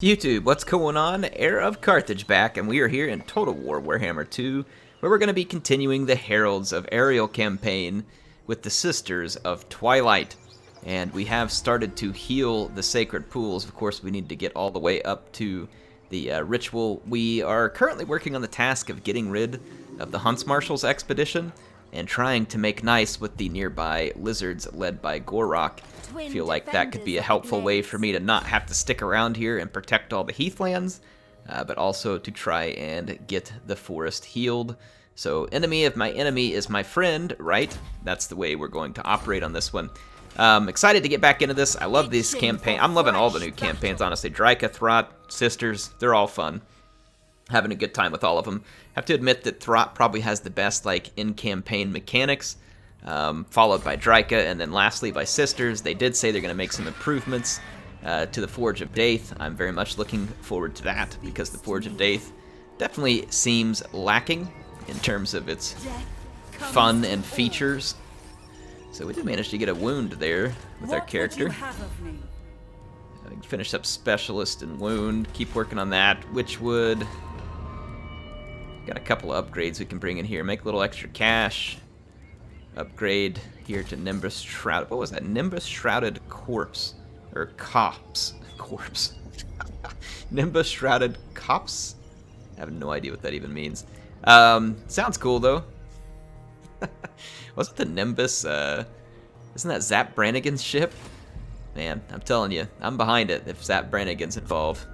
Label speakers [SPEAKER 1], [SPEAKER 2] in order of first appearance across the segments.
[SPEAKER 1] YouTube, what's going on? HeirofCarthage back, and we are here in Total War Warhammer 2, where we're going to be continuing the Heralds of Ariel campaign with the Sisters of Twilight. And we have started to heal the sacred pools. Of course, we need to get all the way up to the ritual. We are currently working on the task of getting rid of the Huntsmarshal's expedition and trying to make nice with the nearby lizards led by Gorok. I feel like that could be a helpful way for me to not have to stick around here and protect all the heathlands, but also to try and get the forest healed. So enemy of my enemy is my friend, right? That's the way we're going to operate on this one. Excited to get back into this. I love this campaign. I'm loving all the new campaigns, honestly. Dryka, Throt, Sisters, they're all fun. Having a good time with all of them. Have to admit that Throt probably has the best in-campaign mechanics, followed by Dryka, and then lastly by Sisters. They did say they're going to make some improvements to the Forge of Daith. I'm very much looking forward to that, because the Forge of Daith definitely seems lacking in terms of its fun and features. So we did manage to get a wound there with our character. Finish up Specialist and Wound, keep working on that. Witchwood. Got a couple of upgrades we can bring in here. Make a little extra cash. Upgrade here to Nimbus Shrouded. What was that? Nimbus Shrouded Corpse. Or Cops. Corpse. Nimbus Shrouded Cops? I have no idea what that even means. Sounds cool, though. Wasn't the Nimbus, isn't that Zap Brannigan's ship? Man, I'm telling you, I'm behind it if Zap Brannigan's involved.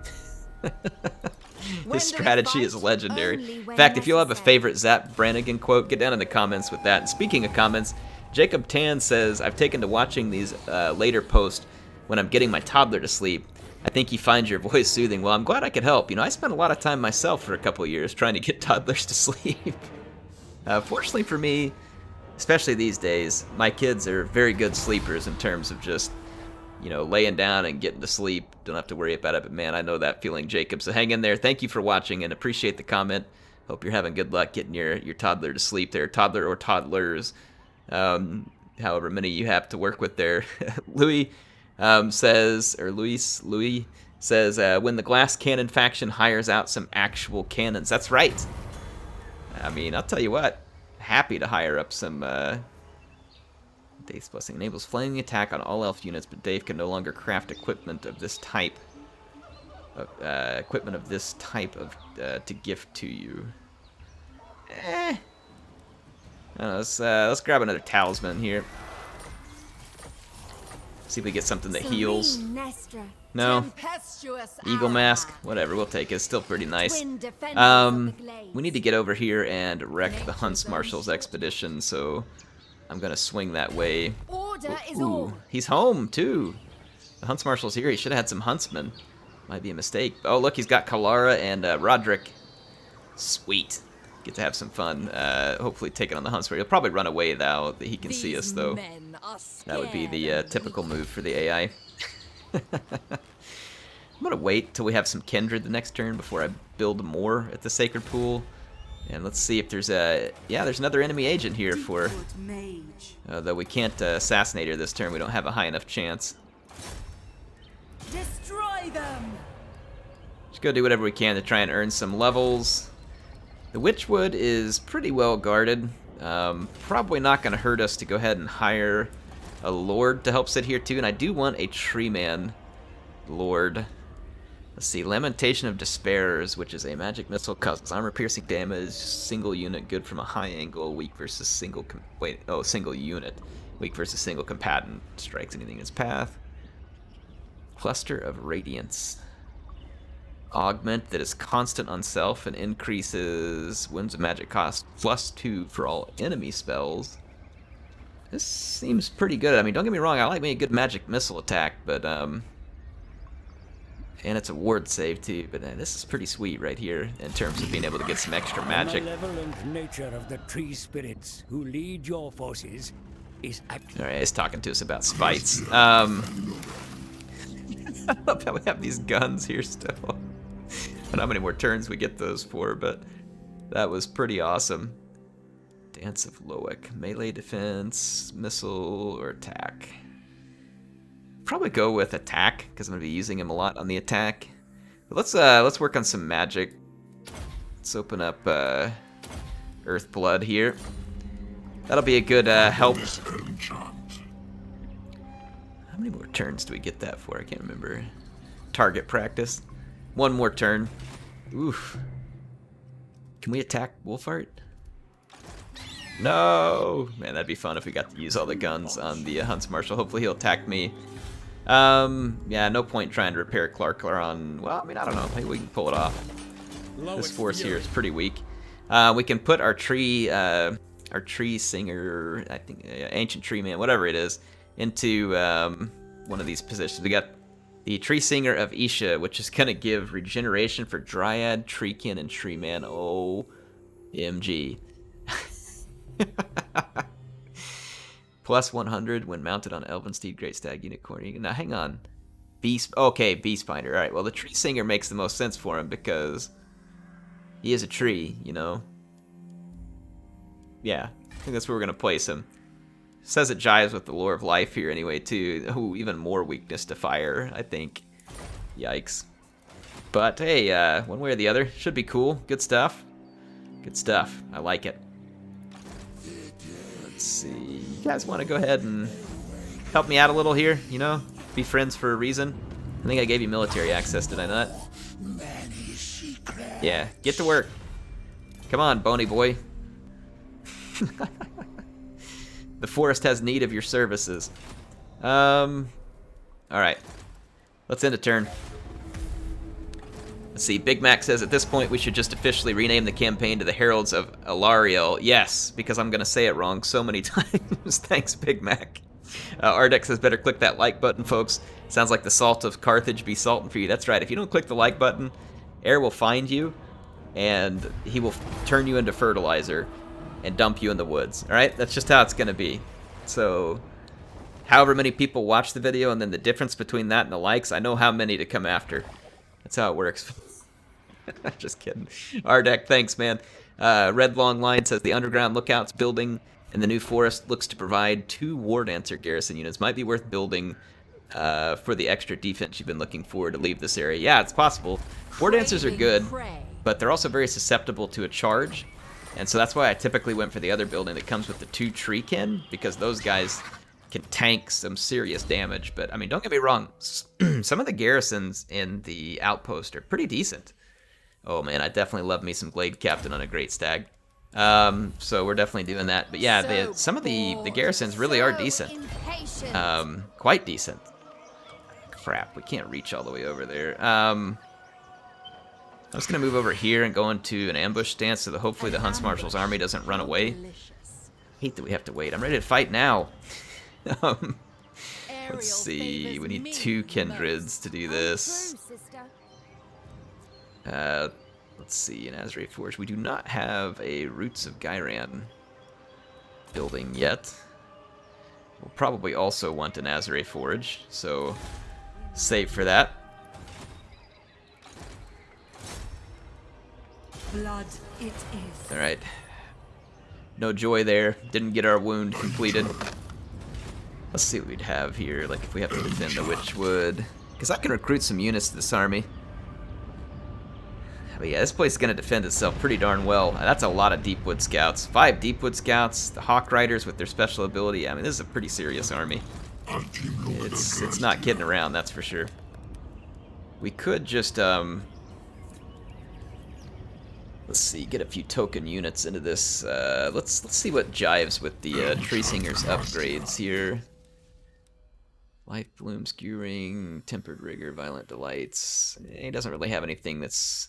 [SPEAKER 1] His strategy is legendary. In fact, if you'll have a favorite Zap Brannigan quote, get down in the comments with that. And speaking of comments, Jacob Tan says, I've taken to watching these later posts when I'm getting my toddler to sleep. I think he finds your voice soothing. Well, I'm glad I could help. You know, I spent a lot of time myself for a couple of years trying to get toddlers to sleep. Fortunately for me, especially these days, my kids are very good sleepers in terms of just, you know, laying down and getting to sleep. Don't have to worry about it, but man, I know that feeling, Jacob. So hang in there. Thank you for watching and appreciate the comment. Hope you're having good luck getting your toddler to sleep there. Toddler or toddlers, however many you have to work with there. Louis says, when the Glass Cannon faction hires out some actual cannons. That's right. I mean, I'll tell you what. Happy to hire up some Daith's Blessing enables flaming attack on all elf units, but Daith can no longer craft equipment of this type to gift to you. I don't know, let's grab another talisman here. See if we get something that heals. No. Eagle Mask, whatever, we'll take it. It's still pretty nice. We need to get over here and wreck the Huntsmarshal's expedition, so I'm gonna swing that way. Ooh, he's home too. The Huntsmarshal's here. He should have had some huntsmen. Might be a mistake. Oh, look, he's got Kalara and Roderick. Sweet. Get to have some fun. Hopefully taking on the Huntsman. He'll probably run away though. He can see us though. That would be the typical move for the AI. I'm gonna wait till we have some Kindred the next turn before I build more at the Sacred Pool. And let's see if there's there's another enemy agent here for, though we can't assassinate her this turn. We don't have a high enough chance.
[SPEAKER 2] Destroy them.
[SPEAKER 1] Just go do whatever we can to try and earn some levels. The Witchwood is pretty well guarded. Probably not going to hurt us to go ahead and hire a Lord to help sit here too. And I do want a Treeman Lord. Let's see, Lamentation of Despairs, which is a magic missile, causes armor-piercing damage, single unit, good from a high angle, weak versus single single unit, weak versus single combatant, strikes anything in its path. Cluster of Radiance. Augment that is constant on self and increases Winds of Magic cost +2 for all enemy spells. This seems pretty good. I mean, don't get me wrong, I like me a good magic missile attack, but and it's a ward save too, but this is pretty sweet right here in terms of being able to get some extra magic.
[SPEAKER 3] The malevolent nature of the tree spirits who lead your forces is
[SPEAKER 1] Alright, he's talking to us about spites. I love how we have these guns here still. I don't know how many more turns we get those for, but that was pretty awesome. Dance of Loic. Melee defense, missile, or attack. Probably go with attack, because I'm going to be using him a lot on the attack. Let's work on some magic. Let's open up Earth Blood here. That'll be a good help. How many more turns do we get that for? I can't remember. Target practice. One more turn. Oof. Can we attack Wolfheart? No! Man, that'd be fun if we got to use all the guns on the Hunts Marshal. Hopefully he'll attack me. Yeah, no point trying to repair Clarklar on... Well, I mean, I don't know. Maybe we can pull it off. This force here is pretty weak. We can put our Treesinger, I think, Ancient Tree Man, whatever it is, into one of these positions. We got the Treesinger of Isha, which is going to give regeneration for Dryad, Treekin, and Tree Man. OMG. Plus 100 when mounted on Elven Steed, Great Stag, Unicorn. Now, hang on. Okay, Beastbinder. All right, well, the Treesinger makes the most sense for him because he is a tree, you know? Yeah, I think that's where we're going to place him. Says it jives with the lore of life here anyway, too. Ooh, even more weakness to fire, I think. Yikes. But, hey, one way or the other, should be cool. Good stuff. Good stuff. I like it. Let's see. You guys want to go ahead and help me out a little here, you know? Be friends for a reason. I think I gave you military access, did I not? Yeah, get to work. Come on, bony boy. The forest has need of your services. Alright. Let's end a turn. Let's see, Big Mac says at this point we should just officially rename the campaign to the Heralds of Ariel. Yes, because I'm going to say it wrong so many times. Thanks, Big Mac. Ardex says better click that like button, folks. Sounds like the salt of Carthage be salting for you. That's right, if you don't click the like button, Air will find you, and he will turn you into fertilizer and dump you in the woods. Alright, that's just how it's going to be. So, however many people watch the video, and then the difference between that and the likes, I know how many to come after. That's how it works. Just kidding. Ardek, thanks, man. Red Long Line says the underground lookouts building in the new forest looks to provide 2 War Dancer garrison units. Might be worth building for the extra defense you've been looking for to leave this area. Yeah, it's possible. War Dancers are good, but they're also very susceptible to a charge. And so that's why I typically went for the other building that comes with the 2 Treekin, because those guys can tank some serious damage. But, I mean, don't get me wrong. Some of the garrisons in the outpost are pretty decent. Oh, man, I definitely love me some Glade Captain on a Great Stag. So we're definitely doing that. But, yeah, some of the garrisons really are decent. Quite decent. Crap, we can't reach all the way over there. I'm just going to move over here and go into an ambush stance so that hopefully the Hunts Marshal's army doesn't run away. I hate that we have to wait. I'm ready to fight now. Let's see. We need 2 Kindreds to do this. Let's see. In Azrae Forge, we do not have a Roots of Gyran building yet. We'll probably also want an Azrae Forge, so save for that.
[SPEAKER 2] Blood it is.
[SPEAKER 1] Alright. No joy there. Didn't get our wound completed. Let's see what we'd have here, like if we have to defend the Witchwood. Because I can recruit some units to this army. But yeah, this place is going to defend itself pretty darn well. That's a lot of Deepwood Scouts. 5 Deepwood Scouts, the Hawk Riders with their special ability. I mean, this is a pretty serious army. It's not kidding around, that's for sure. We could just, let's see, get a few token units into this. Let's see what jives with the Treesinger's upgrades here. Life Bloom, Skewering, Tempered Rigor, Violent Delights. He doesn't really have anything that's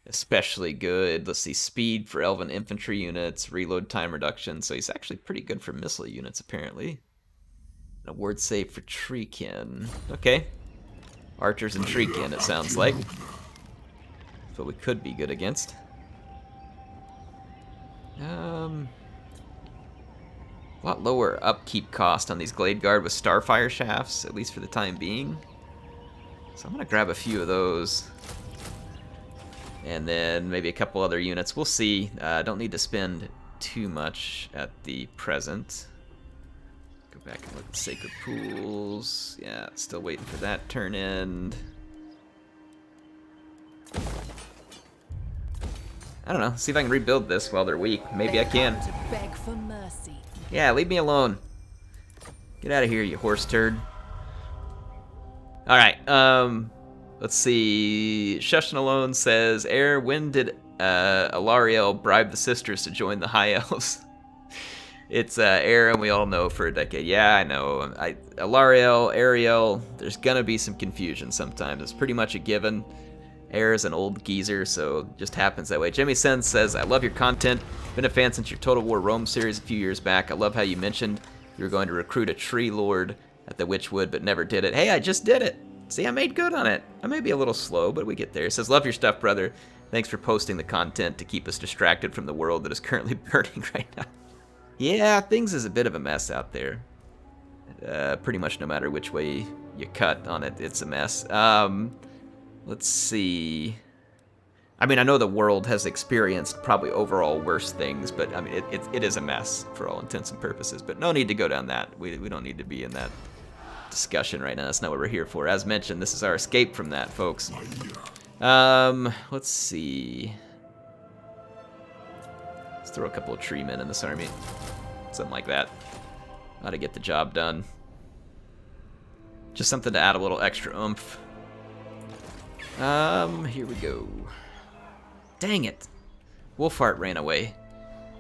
[SPEAKER 1] especially good. Let's see, Speed for Elven Infantry units, Reload Time Reduction. So he's actually pretty good for missile units, apparently. And a Word Save for Treekin. Okay. Archers and Treekin, it sounds like. That's what we could be good against. A lot lower upkeep cost on these Glade Guard with Starfire Shafts, at least for the time being. So I'm going to grab a few of those. And then maybe a couple other units. We'll see. Don't need to spend too much at the present. Go back and look at Sacred Pools. Yeah, still waiting for that turn end. I don't know. See if I can rebuild this while they're weak. Maybe I can.
[SPEAKER 2] To beg for mercy.
[SPEAKER 1] Yeah, leave me alone. Get out of here, you horse turd. Alright, let's see. Shushan Alone says, when did Alariel bribe the sisters to join the High Elves? It's and we all know for a decade. Yeah, I know. Alariel, Ariel, there's gonna be some confusion sometimes. It's pretty much a given. Is an old geezer, so it just happens that way. Jimmy Sen says, I love your content. Been a fan since your Total War Rome series a few years back. I love how you mentioned you were going to recruit a tree lord at the Witchwood, but never did it. Hey, I just did it. See, I made good on it. I may be a little slow, but we get there. It says, love your stuff, brother. Thanks for posting the content to keep us distracted from the world that is currently burning right now. Yeah, things is a bit of a mess out there. Pretty much no matter which way you cut on it, it's a mess. Let's see. I mean, I know the world has experienced probably overall worse things, but I mean, it is a mess for all intents and purposes. But no need to go down that. We don't need to be in that discussion right now. That's not what we're here for. As mentioned, this is our escape from that, folks. Let's see. Let's throw a couple of tree men in this army. Something like that. Ought to get the job done. Just something to add a little extra oomph. Here we go. Dang it. Wolfheart ran away.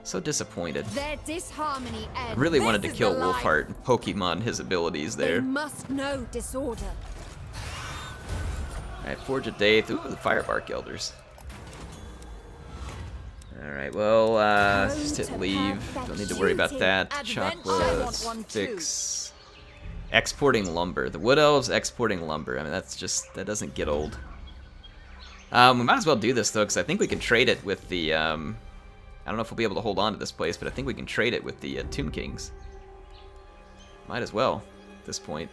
[SPEAKER 1] So disappointed.
[SPEAKER 2] Their disharmony ends.
[SPEAKER 1] I really wanted to
[SPEAKER 2] This is
[SPEAKER 1] kill
[SPEAKER 2] the life.
[SPEAKER 1] Wolfheart and Pokemon his abilities
[SPEAKER 2] They
[SPEAKER 1] there.
[SPEAKER 2] must know disorder.
[SPEAKER 1] Alright, Forge of Daith. Ooh, the Firebark Elders. Alright, well, just hit leave. Don't need to worry about that. Chocolate, fix. Exporting lumber. The Wood Elves exporting lumber. I mean, that's just, that doesn't get old. We might as well do this, though, because I think we can trade it with the, I don't know if we'll be able to hold on to this place, but I think we can trade it with the Tomb Kings. Might as well, at this point.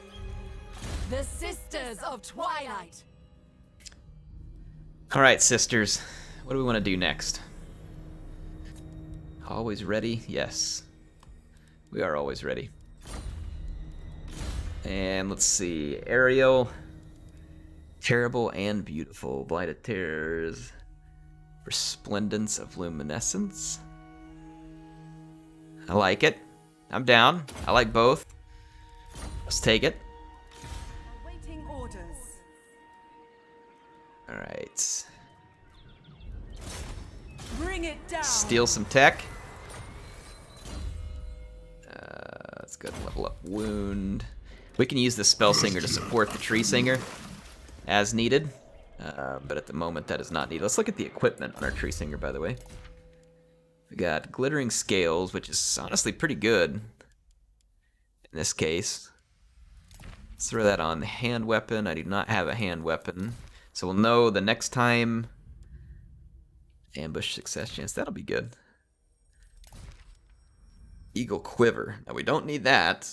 [SPEAKER 2] The Sisters of Twilight.
[SPEAKER 1] Alright, sisters. What do we want to do next? Always ready? Yes. We are always ready. And let's see. Ariel. Terrible and beautiful. Blighted Terrors. Resplendence of Luminescence. I like it. I'm down. I like both. Let's take it.
[SPEAKER 2] Waiting orders.
[SPEAKER 1] Alright.
[SPEAKER 2] Bring it down.
[SPEAKER 1] Steal some tech. Let's go ahead and level up Wound. We can use the Spellsinger to support the Treesinger as needed, but at the moment that is not needed. Let's look at the equipment on our Treesinger, by the way. We got Glittering Scales, which is honestly pretty good in this case. Let's throw that on. Hand weapon. I do not have a hand weapon, so we'll know the next time. Ambush success chance. That'll be good. Eagle Quiver. Now we don't need that.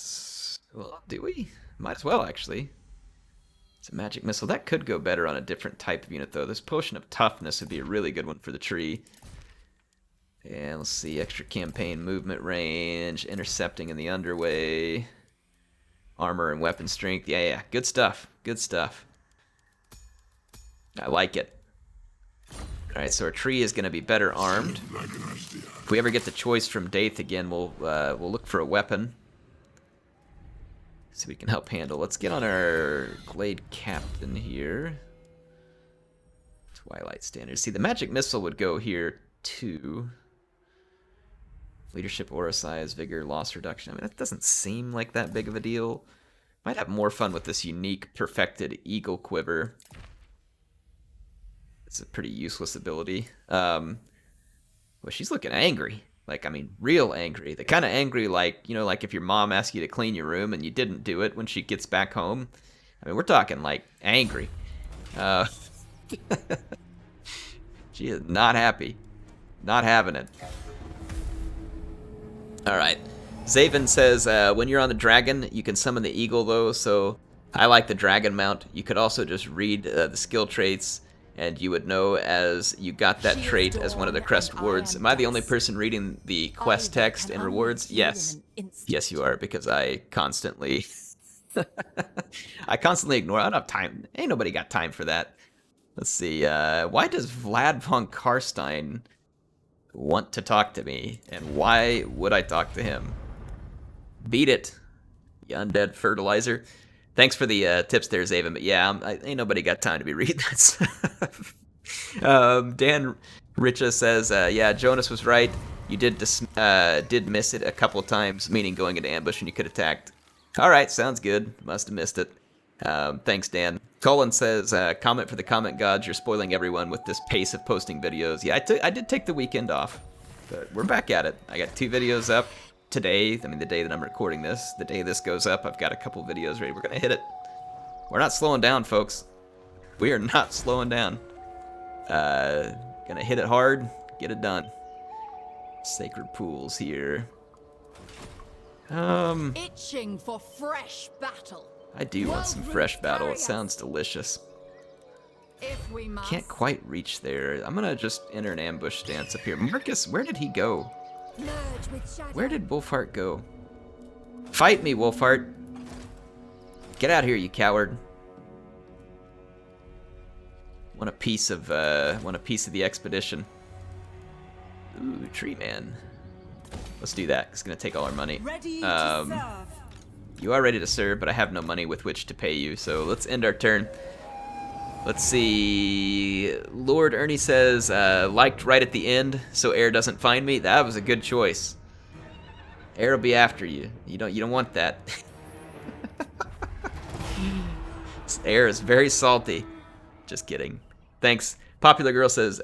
[SPEAKER 1] Well, do we? Might as well, actually. It's a magic missile. That could go better on a different type of unit, though. This Potion of Toughness would be a really good one for the tree. And let's see. Extra campaign movement range. Intercepting in the underway. Armor and weapon strength. Yeah. Good stuff. Good stuff. I like it. Alright, so our tree is going to be better armed. If we ever get the choice from Daith again, we'll look for a weapon. So we can help handle. Let's get on our Glade Captain here. Twilight Standards. See, the Magic Missile would go here, too. Leadership, Aura Size, Vigor, Loss Reduction. I mean, that doesn't seem like that big of a deal. Might have more fun with this unique, perfected Eagle Quiver. It's a pretty useless ability. Well, she's looking angry. Like, I mean, real angry. The kind of angry, like, you know, like if your mom asks you to clean your room and you didn't do it when she gets back home. I mean, we're talking, like, angry. She is not happy. Not having it. Alright. Zaven says, when you're on the dragon, you can summon the eagle, though, so I like the dragon mount. You could also just read the skill traits, and you would know as you got that trait as one of the crest rewards. Am I the only person reading the quest text and rewards? Yes. Yes, you are, because I constantly... I constantly ignore. I don't have time. Ain't nobody got time for that. Let's see. Why does Vlad von Karstein want to talk to me, and why would I talk to him? Beat it, you undead fertilizer. Thanks for the tips there, Zaven, but yeah, ain't nobody got time to be reading that stuff. Dan Richa says, yeah, Jonas was right. You did miss it a couple of times, meaning going into ambush and you could attacked. Alright, sounds good. Must have missed it. Thanks, Dan. Colin says, comment for the comment gods. You're spoiling everyone with this pace of posting videos. Yeah, I did take the weekend off, but we're back at it. I got 2 videos up today. I mean, the day that I'm recording this. The day this goes up, I've got a couple videos ready. We're going to hit it. We're not slowing down, folks. We are not slowing down. Gonna hit it hard, get it done. Sacred pools here.
[SPEAKER 2] Itching for fresh battle.
[SPEAKER 1] I do want some fresh battle. It sounds delicious.
[SPEAKER 2] If we must.
[SPEAKER 1] Can't quite reach there. I'm gonna just enter an ambush stance up here. Marcus, where did he go?
[SPEAKER 2] Merge with shadow.
[SPEAKER 1] Where did Wolfheart go? Fight me, Wolfheart. Get out here, you coward. Want a piece of the expedition. Ooh, tree man. Let's do that. It's gonna take all our money.
[SPEAKER 2] Ready to serve.
[SPEAKER 1] You are ready to serve, but I have no money with which to pay you, so let's end our turn. Let's see. Lord Ernie says, liked right at the end, so air doesn't find me. That was a good choice. Air will be after you. You don't want that. Air is very salty. Just kidding. Thanks. Popular Girl says,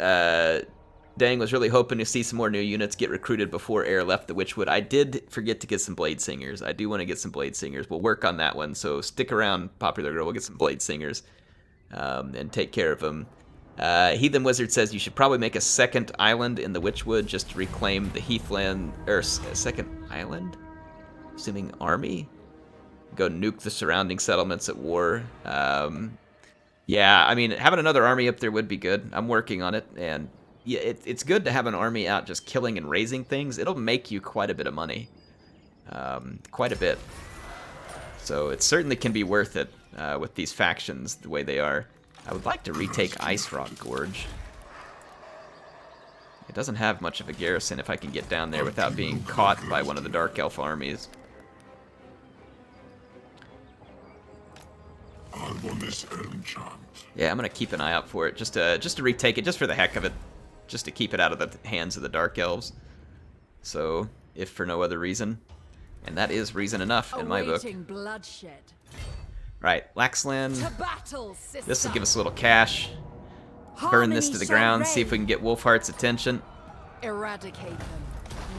[SPEAKER 1] Dang was really hoping to see some more new units get recruited before Air left the Witchwood. I did forget to get some Blade Singers. I do want to get some Blade Singers. We'll work on that one, so stick around, Popular Girl. We'll get some Blade Singers and take care of them. Heathen Wizard says you should probably make a second island in the Witchwood just to reclaim the Heathland, or a second island? Assuming army? Go nuke the surrounding settlements at war. Yeah, I mean, having another army up there would be good. I'm working on it, and yeah, it's good to have an army out just killing and raising things. It'll make you quite a bit of money. Quite a bit. So it certainly can be worth it with these factions the way they are. I would like to retake Ice Rock Gorge. It doesn't have much of a garrison if I can get down there without being caught by one of the Dark Elf armies. Yeah, I'm gonna keep an eye out for it, just to retake it, just for the heck of it, just to keep it out of the hands of the Dark Elves. So, if for no other reason, and that is reason enough in my book.
[SPEAKER 2] Bloodshed.
[SPEAKER 1] Right, Laxland.
[SPEAKER 2] To battle, sister.
[SPEAKER 1] This will give us a little cash. Burn this to the ground, see if we can get Wolfheart's attention.
[SPEAKER 2] Eradicate them,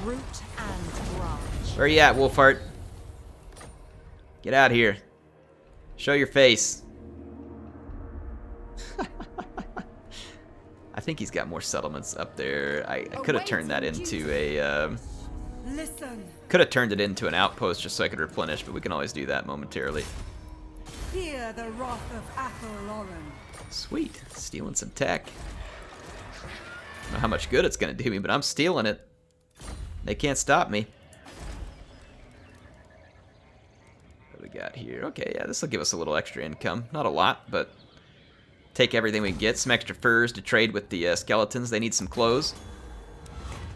[SPEAKER 2] root and branch.
[SPEAKER 1] Where you at, Wolfheart? Get out here. Show your face. I think he's got more settlements up there. I could have turned that into a...
[SPEAKER 2] Listen.
[SPEAKER 1] Could have turned it into an outpost just so I could replenish, but we can always do that momentarily.
[SPEAKER 2] Fear the wrath of Athel-Loren.
[SPEAKER 1] Sweet. Stealing some tech. I don't know how much good it's going to do me, but I'm stealing it. They can't stop me. What do we got here? Okay, yeah, this will give us a little extra income. Not a lot, but take everything we can get. Some extra furs to trade with the skeletons. They need some clothes.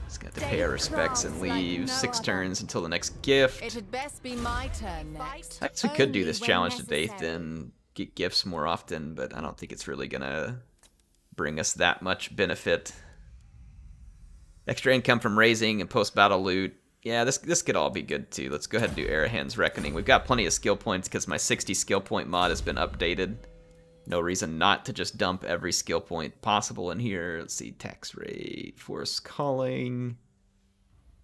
[SPEAKER 1] Just gonna have to pay our respects and leave. 6 turns until the next gift.
[SPEAKER 2] It had best be my turn next.
[SPEAKER 1] I guess we could do this challenge to Dathan, get gifts more often, but I don't think it's really gonna bring us that much benefit. Extra income from raising and post-battle loot. Yeah, this could all be good too. Let's go ahead and do Arahan's Reckoning. We've got plenty of skill points because my 60 skill point mod has been updated. No reason not to just dump every skill point possible in here. Let's see, tax rate, force calling.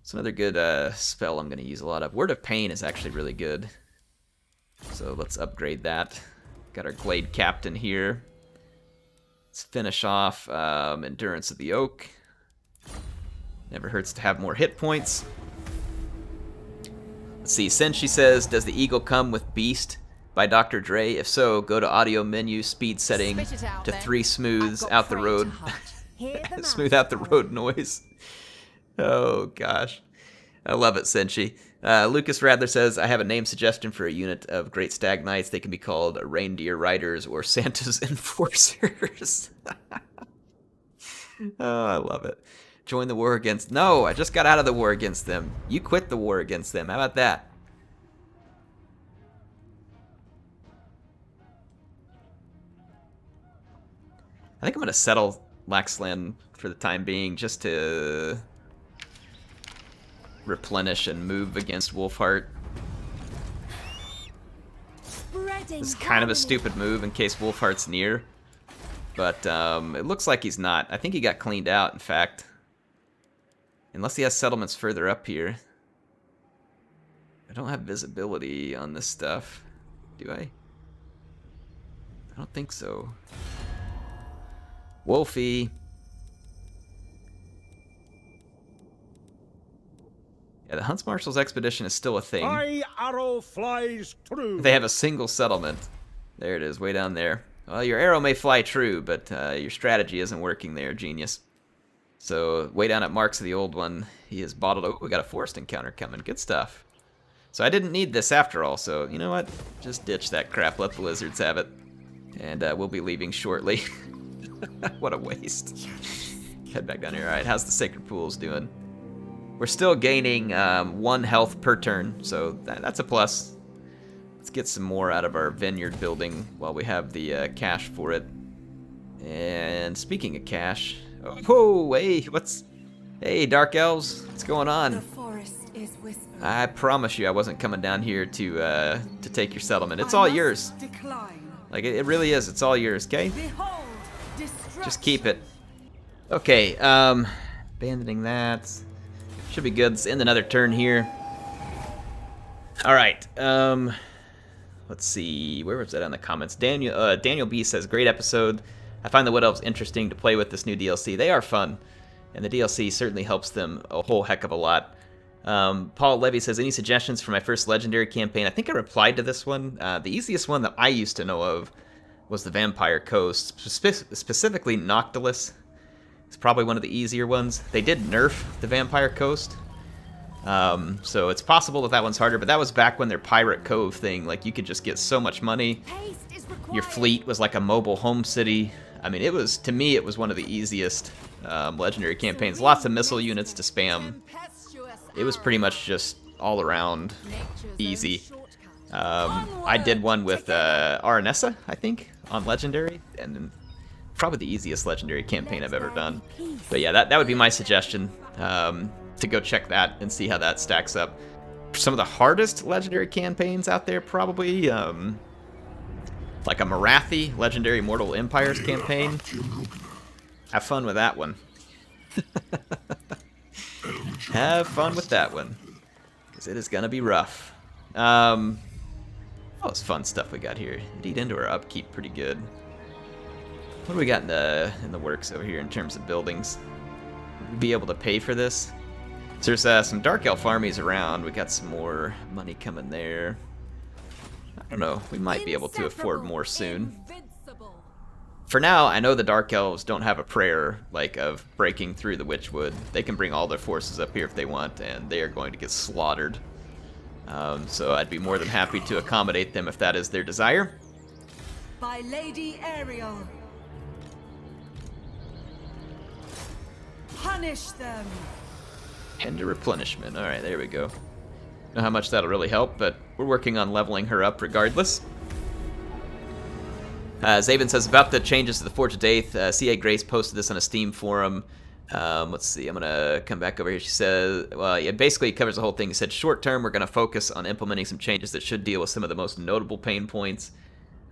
[SPEAKER 1] It's another good spell I'm going to use a lot of. Word of Pain is actually really good. So let's upgrade that. Got our Glade Captain here. Let's finish off Endurance of the Oak. Never hurts to have more hit points. Let's see, Senshi says, does the eagle come with Beast by Dr. Dre? If so, go to audio menu, speed setting to 3 smooths out the road. Smooth out the road noise. Oh gosh. I love it, Senshi. Lucas Radler says, I have a name suggestion for a unit of Great Stag Knights. They can be called Reindeer Riders or Santa's Enforcers. Oh, I love it. join the war against... No, I just got out of the war against them. You quit the war against them. How about that? I think I'm going to settle Laxland for the time being just to replenish and move against Wolfheart. It's kind of a stupid move in case Wolfheart's near. But it looks like he's not. I think he got cleaned out, in fact. Unless he has settlements further up here. I don't have visibility on this stuff. Do I? I don't think so. Wolfie. Yeah, the Hunts Marshal's expedition is still a thing.
[SPEAKER 3] My arrow flies true.
[SPEAKER 1] They have a single settlement. There it is, way down there. Well, your arrow may fly true, but your strategy isn't working there, genius. So, way down at Mark's the old one, he is bottled. Oh, we got a forest encounter coming. Good stuff. So I didn't need this after all, so you know what? Just ditch that crap. Let the lizards have it. And we'll be leaving shortly. What a waste. Head back down here. Alright, how's the Sacred Pools doing? We're still gaining 1 health per turn, so that's a plus. Let's get some more out of our vineyard building while we have the cash for it. And speaking of cash... Oh, hey, Hey, Dark Elves, what's going on?
[SPEAKER 2] The forest is whispering.
[SPEAKER 1] I promise you I wasn't coming down here to take your settlement. It's all yours.
[SPEAKER 2] Decline.
[SPEAKER 1] Like, it really is. It's all yours, okay?
[SPEAKER 2] Behold, destruction.
[SPEAKER 1] Just keep it. Okay, abandoning that. Should be good. Let's end another turn here. Alright, let's see. Where was that on the comments? Daniel B says, great episode. I find the Wood Elves interesting to play with this new DLC. They are fun, and the DLC certainly helps them a whole heck of a lot. Paul Levy says, any suggestions for my first Legendary campaign? I think I replied to this one. The easiest one that I used to know of was the Vampire Coast, specifically Noctilus. It's probably one of the easier ones. They did nerf the Vampire Coast, so it's possible that one's harder, but that was back when their Pirate Cove thing, like, you could just get so much money. Your fleet was like a mobile home city. I mean, it was, to me, it was one of the easiest Legendary campaigns. Lots of missile units to spam. It was pretty much just all around easy. I did one with Aranessa, I think, on Legendary, and probably the easiest Legendary campaign I've ever done. But yeah, that would be my suggestion, to go check that and see how that stacks up. Some of the hardest Legendary campaigns out there, probably, like a Marathi Legendary Mortal Empires campaign. Have fun with that one. Have fun with that one, because it is going to be rough. All this fun stuff we got here. Indeed, into our upkeep pretty good. What do we got in the works over here in terms of buildings? Would we be able to pay for this? So there's some Dark Elf armies around. We got some more money coming there. I don't know. We might be able to afford more soon. For now, I know the Dark Elves don't have a prayer, like, of breaking through the Witchwood. They can bring all their forces up here if they want, and they are going to get slaughtered. So I'd be more than happy to accommodate them if that is their desire.
[SPEAKER 2] By Lady Ariel. Punish them.
[SPEAKER 1] And a replenishment. Alright, there we go. Don't know how much that'll really help, but we're working on leveling her up regardless. Zaven says, about the changes to the Forge of Daith, C.A. Grace posted this on a Steam forum. Let's see, I'm going to come back over here. She says, well, it basically covers the whole thing. He said, short term, we're going to focus on implementing some changes that should deal with some of the most notable pain points,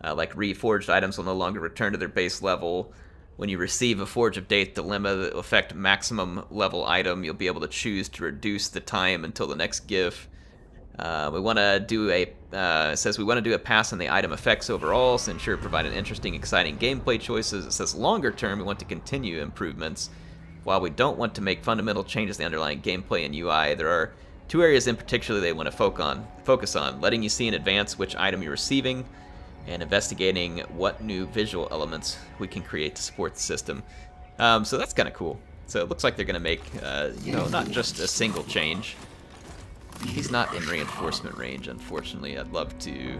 [SPEAKER 1] like reforged items will no longer return to their base level. When you receive a Forge of Daith dilemma that will affect maximum level item, you'll be able to choose to reduce the time until the next GIF. We want to do a, it says we want to do a pass on the item effects overall, so ensure providing interesting, exciting gameplay choices. It says longer term, we want to continue improvements. While we don't want to make fundamental changes to the underlying gameplay and UI, there are 2 areas in particular they want to focus on, letting you see in advance which item you're receiving, and investigating what new visual elements we can create to support the system. So that's kind of cool. So it looks like they're going to make, you know, not just a single change. He's not in reinforcement range, unfortunately. I'd love to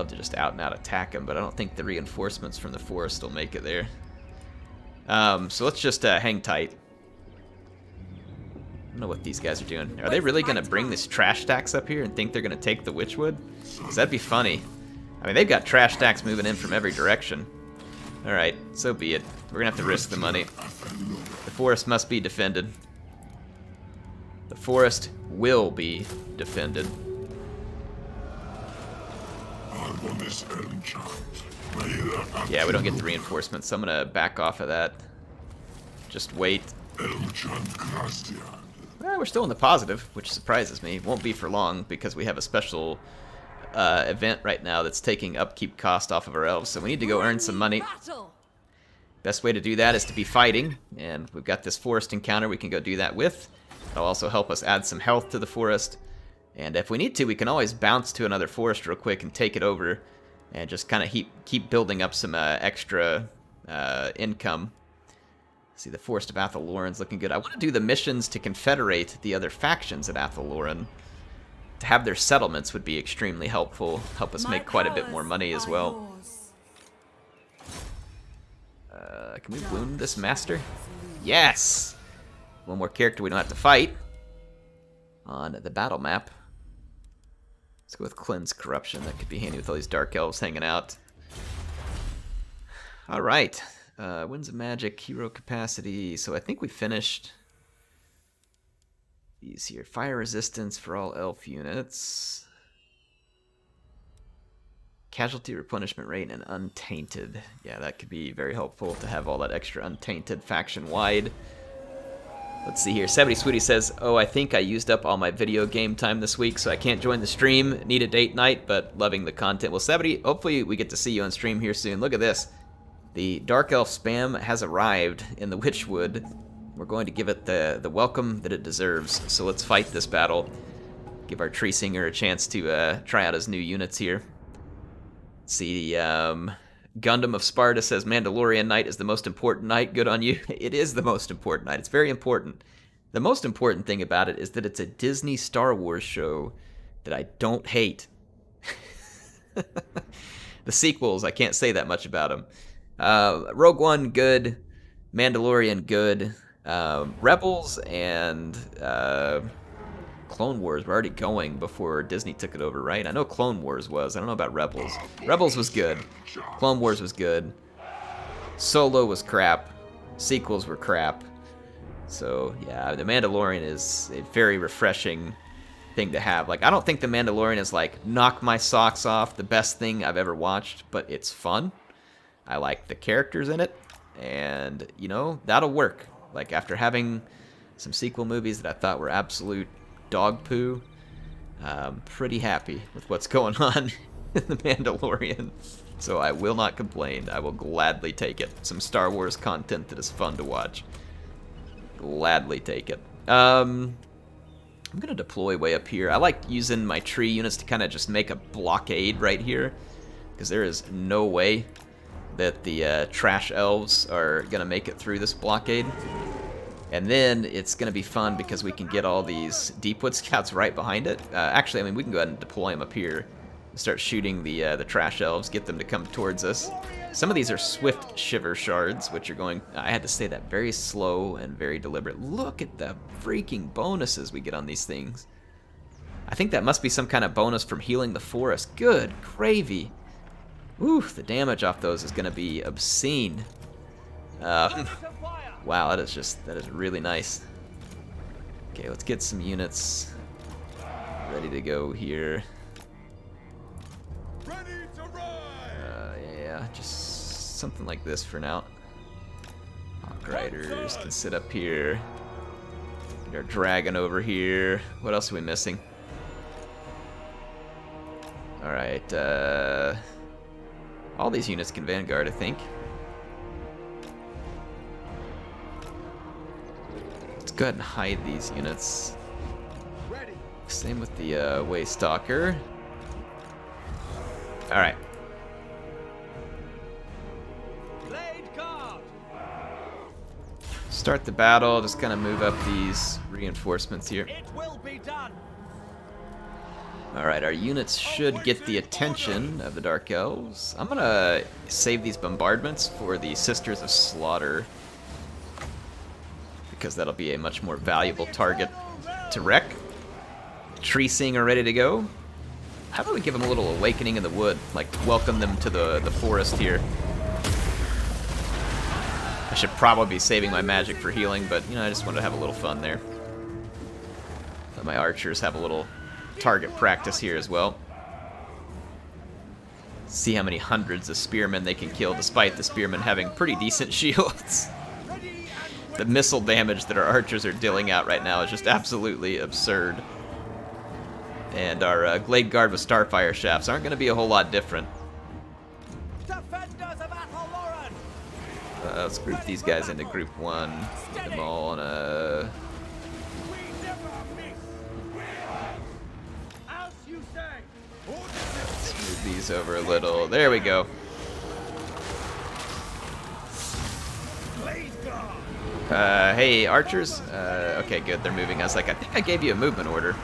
[SPEAKER 1] just out and out attack him, but I don't think the reinforcements from the forest will make it there. So let's just hang tight. I don't know what these guys are doing. Are they really going to bring this trash stacks up here and think they're going to take the Witchwood? Because that'd be funny. I mean, they've got trash stacks moving in from every direction. Alright, so be it. We're going to have to risk the money. The forest must be defended. The forest will be defended. Yeah, we don't get the reinforcements, so I'm going to back off of that. Just wait. Well, we're still in the positive, which surprises me. Won't be for long because we have a special event right now that's taking upkeep cost off of our elves, so we need to go earn some money. Best way to do that is to be fighting, and we've got this forest encounter we can go do that with. It'll also help us add some health to the forest, and if we need to, we can always bounce to another forest real quick and take it over, and just kind of keep building up some extra income. See, the Forest of Athel-Loren's looking good. I want to do the missions to confederate the other factions at Athel-Loren. To have their settlements would be extremely helpful. Help us make quite a bit more money as well. Can we wound this master? Yes! One more character we don't have to fight on the battle map. Let's go with Cleanse Corruption. That could be handy with all these Dark Elves hanging out. Alright. Winds of Magic, hero capacity. So I think we finished these here. Fire resistance for all elf units. Casualty replenishment rate and untainted. Yeah, that could be very helpful to have all that extra untainted faction-wide. Let's see here. 70 Sweetie says, oh, I think I used up all my video game time this week, so I can't join the stream. Need a date night, but loving the content. Well, 70, hopefully we get to see you on stream here soon. Look at this. The Dark Elf spam has arrived in the Witchwood. We're going to give it the welcome that it deserves. So let's fight this battle. Give our Treesinger a chance to try out his new units here. Let's see, Gundam of Sparta says Mandalorian night is the most important night. Good on you. It is the most important night. It's very important. The most important thing about it is that it's a Disney Star Wars show that I don't hate. The sequels, I can't say that much about them. Rogue One, good. Mandalorian, good. Rebels and Clone Wars were already going before Disney took it over, right? I know Clone Wars was. I don't know about Rebels. Rebels was good. Clone Wars was good. Solo was crap. Sequels were crap. So, yeah, The Mandalorian is a very refreshing thing to have. Like, I don't think The Mandalorian is, like, knock my socks off, the best thing I've ever watched, but it's fun. I like the characters in it, and, you know, that'll work. Like, after having some sequel movies that I thought were absolute dog poo, I'm pretty happy with what's going on in The Mandalorian. So I will not complain. I will gladly take it. Some Star Wars content that is fun to watch. Gladly take it. I'm going to deploy way up here. I like using my tree units to kind of just make a blockade right here, because there is no way that the trash elves are going to make it through this blockade. And then it's going to be fun because we can get all these Deepwood scouts right behind it. Actually, I mean, we can go ahead and deploy them up here. Start shooting the trash elves, get them to come towards us. Some of these are Swift Shiver Shards, which are going... I had to say that very slow and very deliberate. Look at the freaking bonuses we get on these things. I think that must be some kind of bonus from healing the forest. Good gravy. Ooh, the damage off those is going to be obscene. Wow, that is really nice. Okay, let's get some units ready to go here. Yeah, just something like this for now. Hawk Riders can sit up here. Get our dragon over here. What else are we missing? Alright, all these units can vanguard, I think. Let's go ahead and hide these units. Same with the Waystalker. Alright. Start the battle, just kind of move up these reinforcements here. Alright, our units should get the attention of the Dark Elves. I'm gonna save these bombardments for the Sisters of Slaughter. because that'll be a much more valuable target to wreck. Treesinger ready to go. How about we give them a little awakening in the wood, like welcome them to the forest here. I should probably be saving my magic for healing, but you know, I just wanted to have a little fun there. Let my archers have a little target practice here as well. See how many hundreds of spearmen they can kill, despite the spearmen having pretty decent shields. The missile damage that our archers are dealing out right now is just absolutely absurd. And our Glade Guard with Starfire Shafts aren't going to be a whole lot different. Let's group these guys into group 1. Get them all on a... Let's move these over a little. There we go. Hey, archers. Okay, good. They're moving. I was like, I think I gave you a movement order.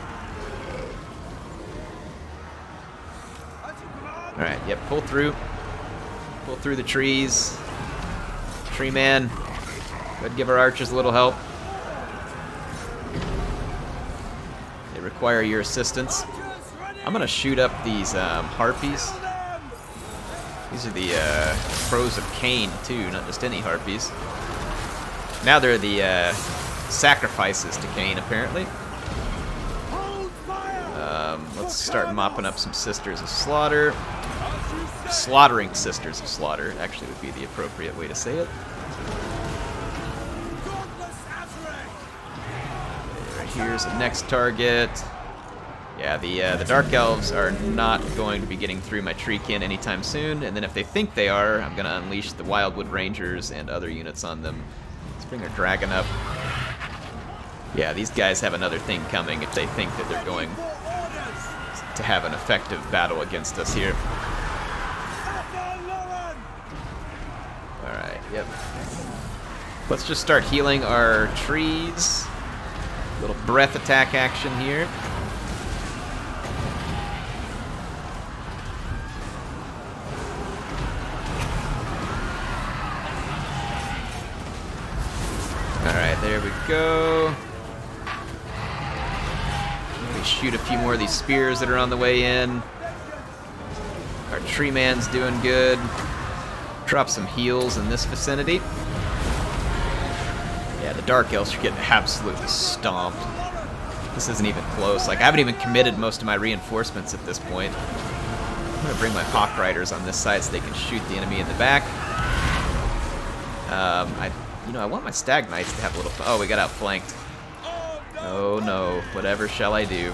[SPEAKER 1] Alright, yep, pull through. Pull through the trees. Tree man. Go ahead and give our archers a little help. They require your assistance. I'm gonna shoot up these harpies. These are the crows of Cain too, not just any harpies. Now they're the sacrifices to Cain, apparently. Let's start mopping up some Sisters of Slaughter. Slaughtering Sisters of Slaughter, actually, would be the appropriate way to say it. Here's the next target. Yeah, the Dark Elves are not going to be getting through my Treekin anytime soon, and then if they think they are, I'm going to unleash the Wildwood Rangers and other units on them. Let's bring our Dragon up. Yeah, these guys have another thing coming if they think that they're going to have an effective battle against us here. Alright, yep. Let's just start healing our trees. Little breath attack action here. Alright, there we go. Maybe shoot a few more of these spears that are on the way in. Our tree man's doing good. Drop some heals in this vicinity. Yeah, the Dark Elves are getting absolutely stomped. This isn't even close. Like, I haven't even committed most of my reinforcements at this point. I'm gonna bring my Hawk Riders on this side so they can shoot the enemy in the back. I want my Stag Knights to have a little fun. Oh, we got outflanked. Oh no, whatever shall I do?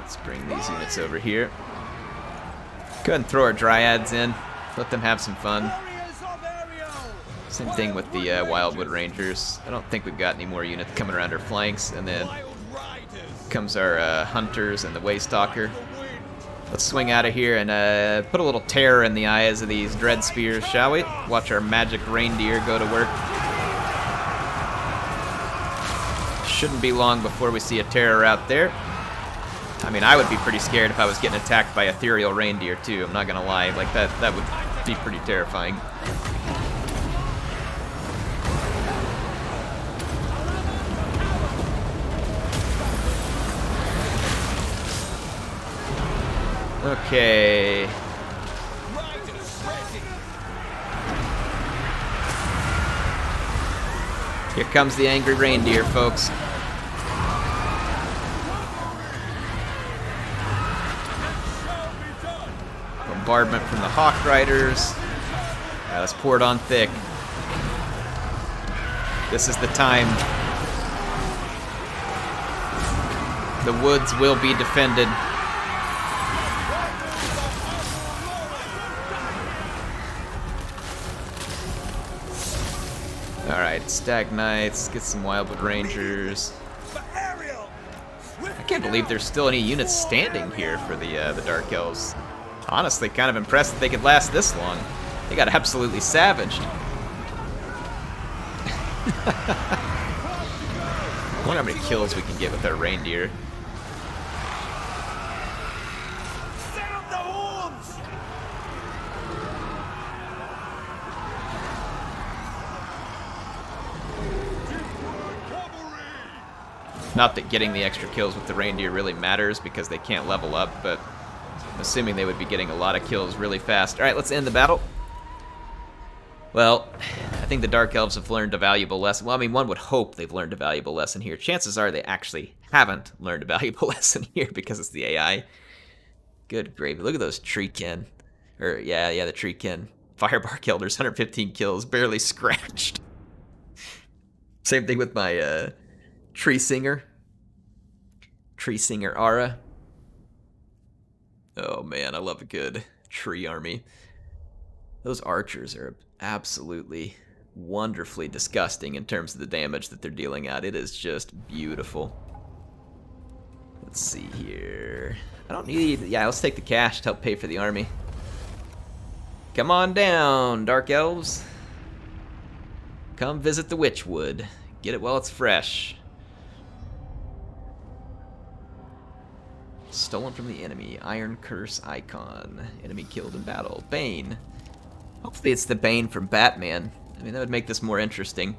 [SPEAKER 1] Let's bring these units over here. Go ahead and throw our Dryads in. Let them have some fun. Same thing with the Wildwood Rangers. I don't think we've got any more units coming around our flanks. And then comes our Hunters and the Waystalker. Let's swing out of here and put a little terror in the eyes of these Dread Spears, shall we? Watch our magic reindeer go to work. Shouldn't be long before we see a terror out there. I mean, I would be pretty scared if I was getting attacked by ethereal reindeer too, I'm not gonna lie. Like, that would be pretty terrifying. Okay. Here comes the angry reindeer, folks. Bombardment from the Hawk Riders. Yeah, let's pour it on thick. This is the time. The woods will be defended. Alright, Stag Knights, get some Wildwood Rangers. I can't believe there's still any units standing here for the Dark Elves. Honestly, kind of impressed that they could last this long. They got absolutely savaged. I wonder how many kills we can get with our reindeer. Not that getting the extra kills with the reindeer really matters because they can't level up, but I'm assuming they would be getting a lot of kills really fast. Alright, let's end the battle. Well, I think the Dark Elves have learned a valuable lesson. Well, I mean, one would hope they've learned a valuable lesson here. Chances are they actually haven't learned a valuable lesson here because it's the AI. Good gravy. Look at those Treekin. Or, yeah, the Treekin. Firebark Elders, 115 kills, barely scratched. Same thing with my Treesinger Ara. Oh man, I love a good tree army. Those archers are absolutely wonderfully disgusting in terms of the damage that they're dealing out. It is just beautiful. Let's see here. I don't need... Yeah, let's take the cash to help pay for the army. Come on down, Dark Elves. Come visit the Witchwood. Get it while it's fresh. Stolen from the enemy. Iron Curse icon. Enemy killed in battle. Bane. Hopefully it's the Bane from Batman. I mean, that would make this more interesting.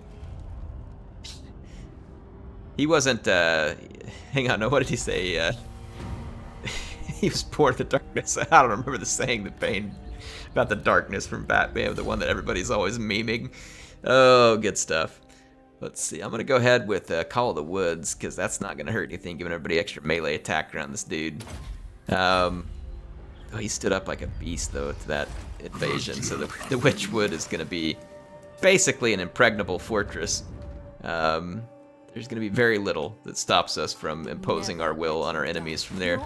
[SPEAKER 1] He wasn't, hang on, no, what did he say? He was born in the darkness. I don't remember the saying that Bane about the darkness from Batman, the one that everybody's always memeing. Oh, good stuff. Let's see, I'm going to go ahead with Call of the Woods, because that's not going to hurt anything, giving everybody extra melee attack around this dude. Oh, he stood up like a beast, though, to that invasion, so the Witchwood is going to be basically an impregnable fortress. There's going to be very little that stops us from imposing our will on our enemies from there.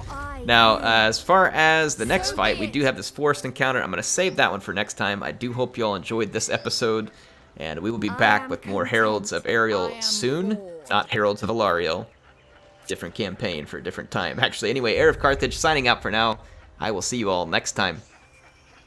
[SPEAKER 1] Now, as far as the next fight, we do have this forest encounter. I'm going to save that one for next time. I do hope you all enjoyed this episode. And we will be back with more Heralds of Ariel soon. Not Heralds of Alariel. Different campaign for a different time. Actually, anyway, HeirofCarthage signing out for now. I will see you all next time.